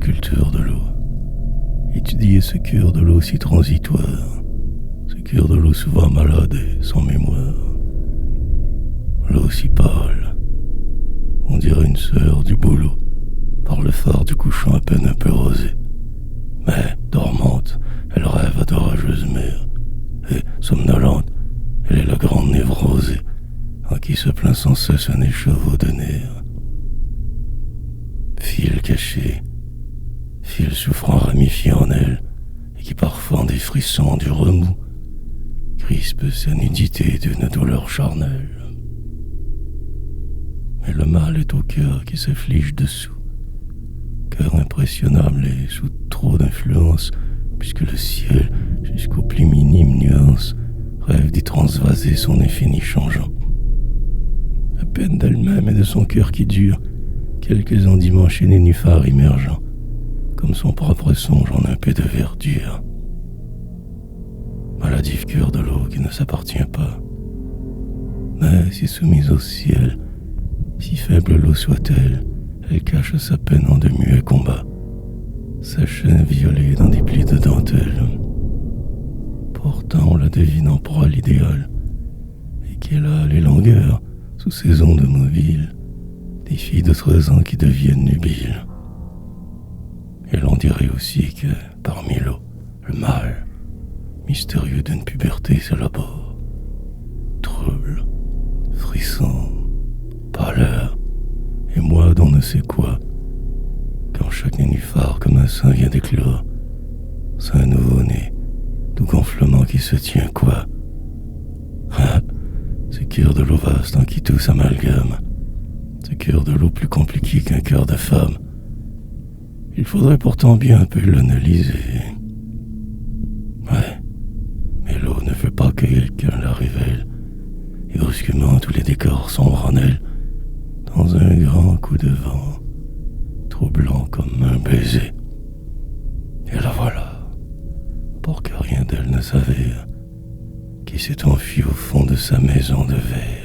sculpture de l'eau. Étudier ce cœur de l'eau si transitoire, ce cœur de l'eau souvent malade et sans mémoire. L'eau si pâle, on dirait une sœur du boulot, par le phare du couchant à peine un peu rosé. Mais, dormante, elle rêve à d'orageuses mers, et, somnolente, elle est la grande névrosée, en qui se plaint sans cesse un écheveau de nerfs. Fil caché, fil souffrant ramifié en elle, et qui parfois en des frissons du remous, crispe sa nudité d'une douleur charnelle. Mais le mal est au cœur qui s'afflige dessous, cœur impressionnable et sous trop d'influence, puisque le ciel, jusqu'aux plus minimes nuances, rêve d'y transvaser son infini changeant. À peine d'elle-même et de son cœur qui dure, quelques endimanchés nénuphars émergeant, comme son propre songe en un peu de verdure. Maladif cœur de l'eau qui ne s'appartient pas, mais si soumise au ciel, si faible l'eau soit-elle, elle cache sa peine en de muets combats, sa chaîne violée dans des plis de dentelle. Pourtant on la devine en proie à l'idéal, et qu'elle a les longueurs, sous ses ondes mobiles, des filles de 13 ans qui deviennent nubiles. Et l'on dirait aussi que, parmi l'eau, le mal, mystérieux d'une puberté s'élabore, trouble, frisson, pâleur, et moi d'on ne sait quoi, quand chaque nénuphar comme un sein vient d'éclore, c'est un nouveau-né, tout gonflement qui se tient quoi. Ah, ce cœur de l'eau vaste en qui tout s'amalgame, ce cœur de l'eau plus compliqué qu'un cœur de femme. Il faudrait pourtant bien un peu l'analyser. Ouais, mais l'eau ne veut pas que quelqu'un la révèle, et brusquement tous les décors sombrent en elle, dans un grand coup de vent, troublant comme un baiser. Et la voilà, pour que rien d'elle ne s'avère, qui s'est enfuie au fond de sa maison de verre.